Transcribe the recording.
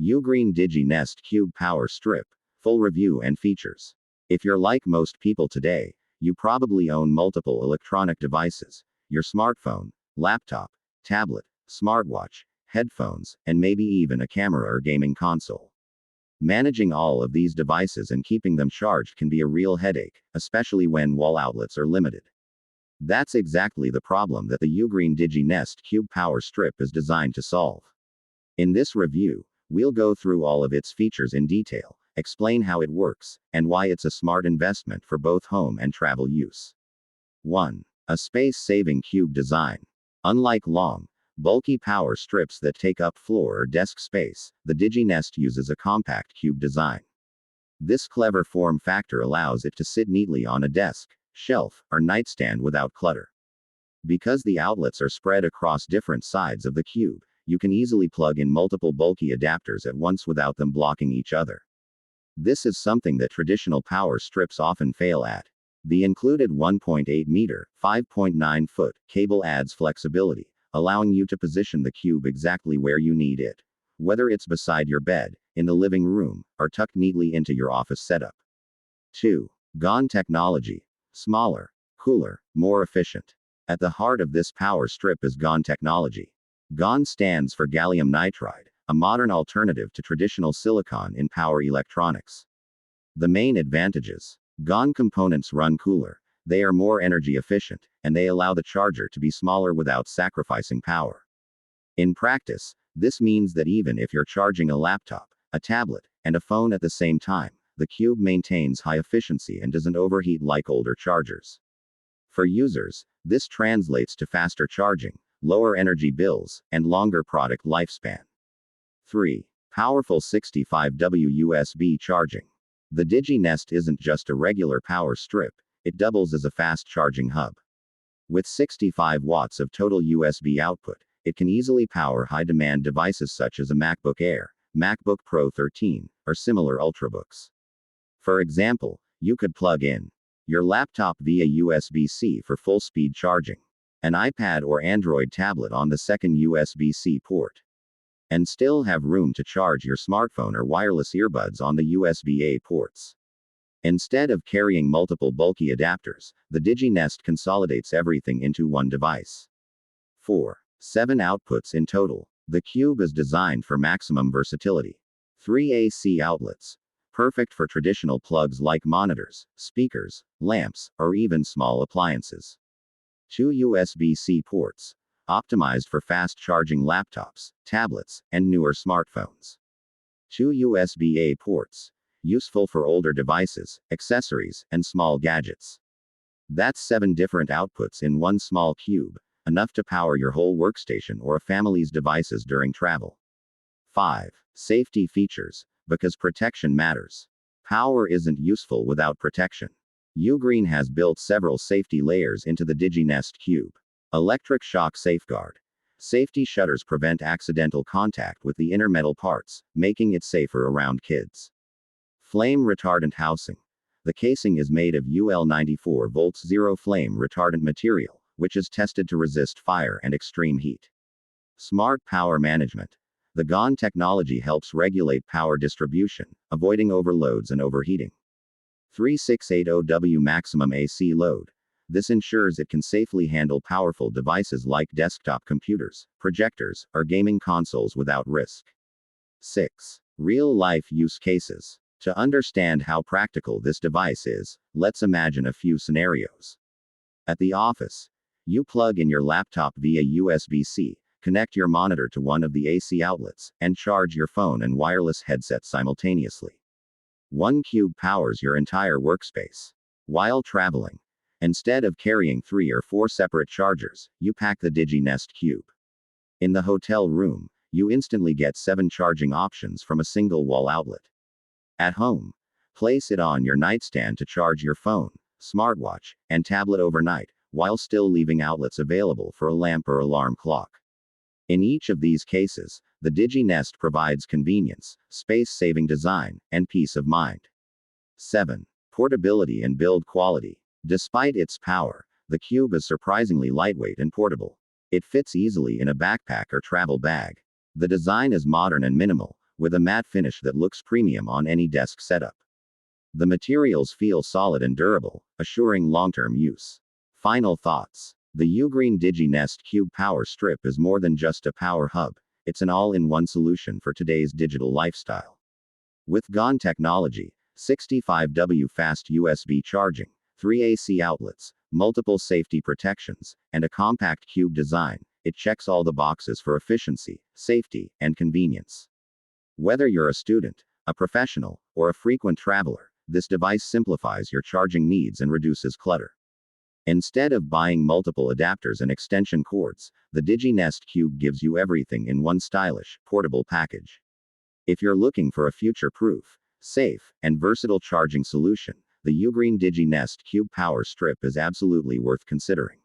Ugreen Nest Cube Power Strip. Full review and features. If you're like most people today, you probably own multiple electronic devices: your smartphone, laptop, tablet, smartwatch, headphones, and maybe even a camera or gaming console. Managing all of these devices and keeping them charged can be a real headache, especially when wall outlets are limited. That's exactly the problem that the Ugreen Nest Cube Power Strip is designed to solve. In this review, we'll go through all of its features in detail, explain how it works, and why it's a smart investment for both home and travel use. 1. A space-saving cube design. Unlike long, bulky power strips that take up floor or desk space, the DigiNest uses a compact cube design. This clever form factor allows it to sit neatly on a desk, shelf, or nightstand without clutter. Because the outlets are spread across different sides of the cube, you can easily plug in multiple bulky adapters at once without them blocking each other. This is something that traditional power strips often fail at. The included 1.8 meter, 5.9 foot cable adds flexibility, allowing you to position the cube exactly where you need it, whether it's beside your bed, in the living room, or tucked neatly into your office setup. 2. GON technology. Smaller, cooler, more efficient. At the heart of this power strip is GON technology. GON stands for gallium nitride, a modern alternative to traditional silicon in power electronics. The main advantages: GON components run cooler, they are more energy efficient, and they allow the charger to be smaller without sacrificing power. In practice, this means that even if you're charging a laptop, a tablet, and a phone at the same time, the cube maintains high efficiency and doesn't overheat like older chargers. For users, this translates to faster charging, lower energy bills, and longer product lifespan. 3. Powerful 65W USB charging. The DigiNest isn't just a regular power strip, it doubles as a fast charging hub. With 65 watts of total USB output, it can easily power high-demand devices such as a MacBook Air, MacBook Pro 13, or similar ultrabooks. For example, you could plug in your laptop via USB-C for full-speed charging, an iPad or Android tablet on the second USB-C port, and still have room to charge your smartphone or wireless earbuds on the USB-A ports. Instead of carrying multiple bulky adapters, the DigiNest consolidates everything into one device. 4. 7 outputs in total. The cube is designed for maximum versatility. 3 AC outlets. Perfect for traditional plugs like monitors, speakers, lamps, or even small appliances. 2 USB-C ports. Optimized for fast charging laptops, tablets, and newer smartphones. 2 USB-A ports. Useful for older devices, accessories, and small gadgets. That's 7 different outputs in one small cube, enough to power your whole workstation or a family's devices during travel. 5. Safety features. Because protection matters. Power isn't useful without protection. Ugreen has built several safety layers into the DigiNest cube. Electric shock safeguard. Safety shutters prevent accidental contact with the inner metal parts, making it safer around kids. Flame retardant housing. The casing is made of UL 94 volts zero flame retardant material, which is tested to resist fire and extreme heat. Smart power management. The GON technology helps regulate power distribution, avoiding overloads and overheating. 3680W maximum AC load. This ensures it can safely handle powerful devices like desktop computers, projectors, or gaming consoles without risk. 6. Real-life use cases. To understand how practical this device is, let's imagine a few scenarios. At the office, you plug in your laptop via USB-C, connect your monitor to one of the AC outlets, and charge your phone and wireless headset simultaneously. One cube powers your entire workspace. While traveling, instead of carrying 3 or 4 separate chargers, you pack the DigiNest cube. In the hotel room, you instantly get 7 charging options from a single wall outlet. At home, place it on your nightstand to charge your phone, smartwatch, and tablet overnight, while still leaving outlets available for a lamp or alarm clock. In each of these cases, the DigiNest provides convenience, space-saving design, and peace of mind. 7. Portability and build quality. Despite its power, the cube is surprisingly lightweight and portable. It fits easily in a backpack or travel bag. The design is modern and minimal, with a matte finish that looks premium on any desk setup. The materials feel solid and durable, assuring long-term use. Final thoughts. The Ugreen DigiNest Cube Power Strip is more than just a power hub, it's an all-in-one solution for today's digital lifestyle. With GON technology, 65W fast USB charging, 3 AC outlets, multiple safety protections, and a compact cube design, it checks all the boxes for efficiency, safety, and convenience. Whether you're a student, a professional, or a frequent traveler, this device simplifies your charging needs and reduces clutter. Instead of buying multiple adapters and extension cords, the DigiNest Cube gives you everything in one stylish, portable package. If you're looking for a future-proof, safe, and versatile charging solution, the Ugreen DigiNest Cube Power Strip is absolutely worth considering.